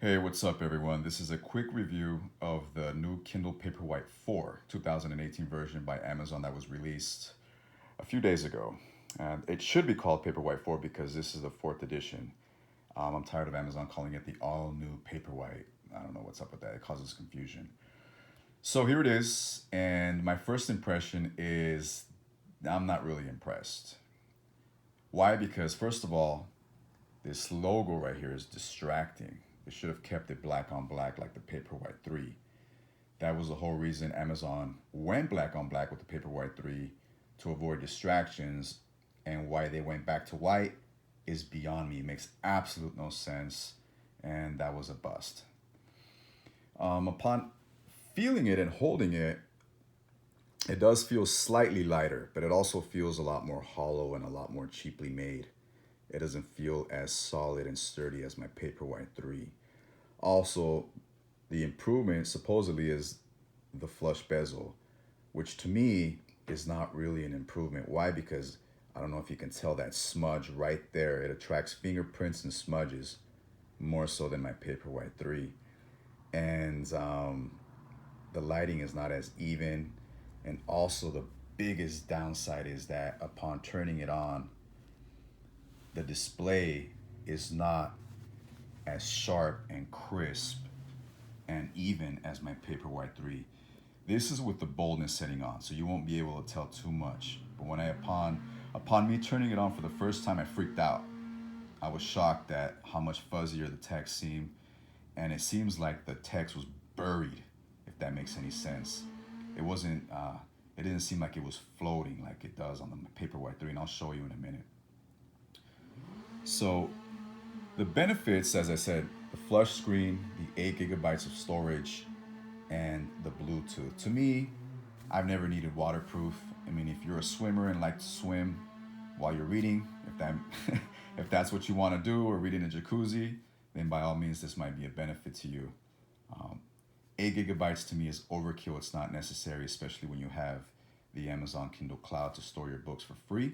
Hey, what's up, everyone? This is a quick review of the new Kindle Paperwhite 4 2018 version by Amazon that was released a few days ago. And it should be called Paperwhite 4 because this is the fourth edition. I'm tired of Amazon calling it the all new Paperwhite. I don't know what's up with that, it causes confusion. So here it is, and my first impression is I'm not really impressed. Why? Because, first of all, this logo right here is distracting. They should have kept it black on black like the Paperwhite 3. That was the whole reason Amazon went black on black with the Paperwhite 3 to avoid distractions. And why they went back to white is beyond me. It makes absolute no sense. And that was a bust. Upon feeling it and holding it, it does feel slightly lighter, but it also feels a lot more hollow and a lot more cheaply made. It doesn't feel as solid and sturdy as my Paperwhite 3. Also, the improvement supposedly is the flush bezel, which to me is not really an improvement. Why? Because I don't know if you can tell that smudge right there. It attracts fingerprints and smudges more so than my Paperwhite 3. And the lighting is not as even. And also, the biggest downside is that upon turning it on, the display is not as sharp and crisp and even as my Paperwhite 3. This is with the boldness setting on, so you won't be able to tell too much. But when upon me turning it on for the first time, I freaked out. I was shocked at how much fuzzier the text seemed, and it seems like the text was buried, if that makes any sense. It wasn't. It didn't seem like it was floating like it does on the Paperwhite 3, and I'll show you in a minute. So the benefits, as I said, the flush screen, the 8 gigabytes of storage, and the Bluetooth. To me, I've never needed waterproof. I mean, if you're a swimmer and like to swim while you're reading, if that if that's what you want to do, or read in a jacuzzi, then by all means, this might be a benefit to you. Um, 8 gigabytes to me is overkill. It's not necessary, especially when you have the Amazon Kindle Cloud to store your books for free.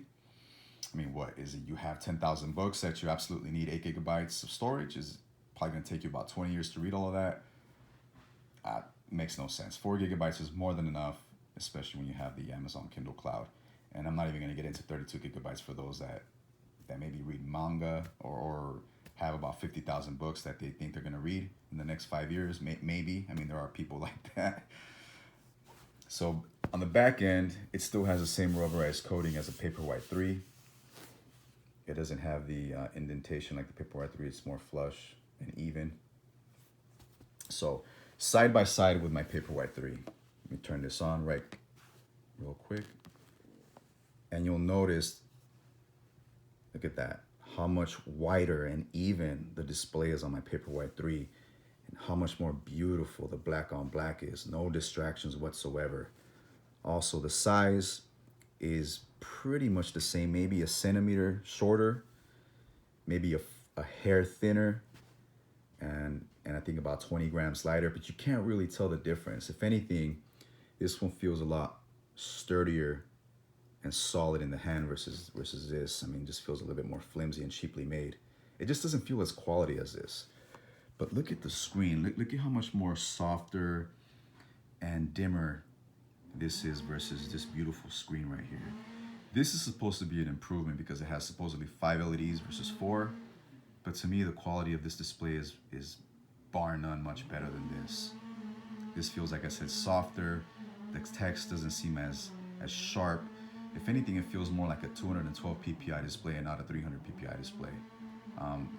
I mean, what is it? You have 10,000 books that you absolutely need 8 gigabytes of storage. Is probably going to take you about 20 years to read all of that. Makes no sense. 4 gigabytes is more than enough, especially when you have the Amazon Kindle Cloud. And I'm not even going to get into 32 gigabytes for those that maybe read manga or have about 50,000 books that they think they're going to read in the next 5 years. Maybe. I mean, there are people like that. So on the back end, it still has the same rubberized coating as a Paperwhite 3. It doesn't have the indentation like the Paperwhite 3. It's more flush and even. So side by side with my Paperwhite 3. Let me turn this on right real quick. And you'll notice, look at that, how much wider and even the display is on my Paperwhite 3 and how much more beautiful the black on black is. No distractions whatsoever. Also, the size is pretty much the same, maybe a centimeter shorter, maybe a hair thinner, and I think about 20 grams lighter, but you can't really tell the difference. If anything, this one feels a lot sturdier and solid in the hand versus this. I mean, it just feels a little bit more flimsy and cheaply made. It just doesn't feel as quality as this. But look at the screen. Look at how much more softer and dimmer this is versus this beautiful screen right here. This is supposed to be an improvement because it has supposedly 5 LEDs versus 4. But to me, the quality of this display is bar none much better than this. This feels, like I said, softer. The text doesn't seem as sharp. If anything, it feels more like a 212 ppi display and not a 300 ppi display.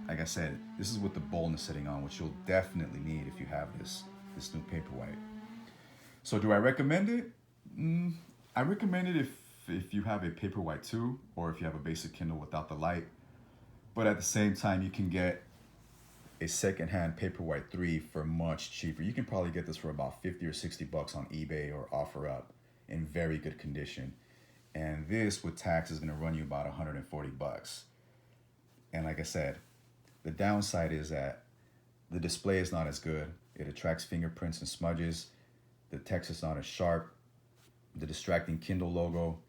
Like I said, this is with the boldness setting on, which you'll definitely need if you have this new Paperwhite. So do I recommend it? I recommend it if you have a Paperwhite 2 or if you have a basic Kindle without the light. But at the same time, you can get a secondhand Paperwhite 3 for much cheaper. You can probably get this for about 50 or 60 bucks on eBay or OfferUp in very good condition. And this with tax is going to run you about 140 bucks. And like I said, the downside is that the display is not as good. It attracts fingerprints and smudges. The text is not as sharp. The distracting Kindle logo,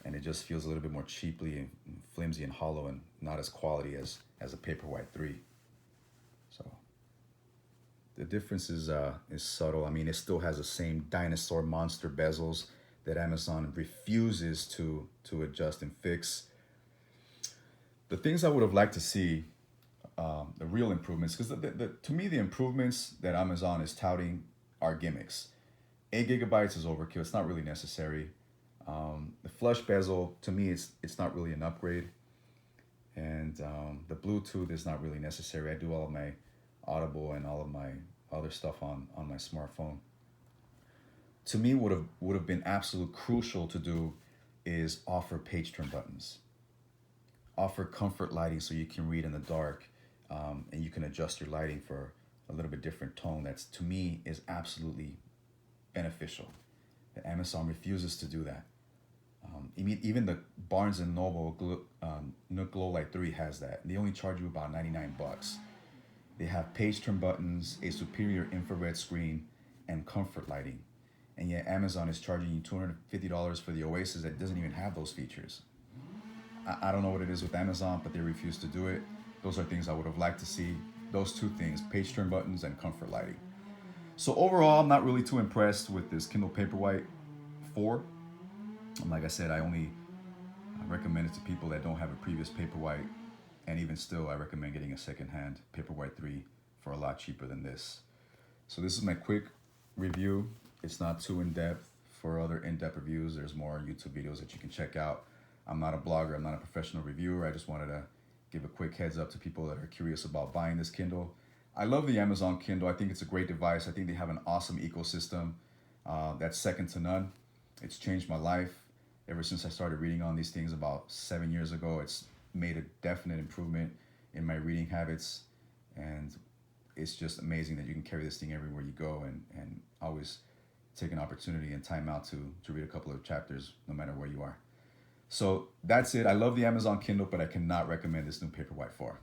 and it just feels a little bit more cheaply and flimsy and hollow and not as quality as a Paperwhite 3. So difference is subtle. I mean, it still has the same dinosaur monster bezels that Amazon refuses to adjust and fix. The things I would have liked to see, the real improvements, because to me the improvements that Amazon is touting are gimmicks. 8 gigabytes is overkill. It's not really necessary. The flush bezel, to me, it's not really an upgrade, and the Bluetooth is not really necessary. I do all of my Audible and all of my other stuff on my smartphone. To me, would have been absolute crucial to do is offer page turn buttons, offer comfort lighting so you can read in the dark, and you can adjust your lighting for a little bit different tone. That's, to me, is absolutely beneficial. That Amazon refuses to do that. Even the Barnes and Noble Nook Glow Light 3 has that. They only charge you about $99. They have page turn buttons, a superior infrared screen, and comfort lighting. And yet Amazon is charging you $250 for the Oasis that doesn't even have those features. I don't know what it is with Amazon, but they refuse to do it. Those are things I would have liked to see. Those two things, page turn buttons and comfort lighting. So overall, I'm not really too impressed with this Kindle Paperwhite 4. Like I said, I only recommend it to people that don't have a previous Paperwhite. And even still, I recommend getting a secondhand Paperwhite 3 for a lot cheaper than this. So this is my quick review. It's not too in-depth. For other in-depth reviews, there's more YouTube videos that you can check out. I'm not a blogger. I'm not a professional reviewer. I just wanted to give a quick heads up to people that are curious about buying this Kindle. I love the Amazon Kindle. I think it's a great device. I think they have an awesome ecosystem that's second to none. It's changed my life. Ever since I started reading on these things about 7 years ago, it's made a definite improvement in my reading habits. And it's just amazing that you can carry this thing everywhere you go and always take an opportunity and time out to read a couple of chapters no matter where you are. So that's it. I love the Amazon Kindle, but I cannot recommend this new Paperwhite 4.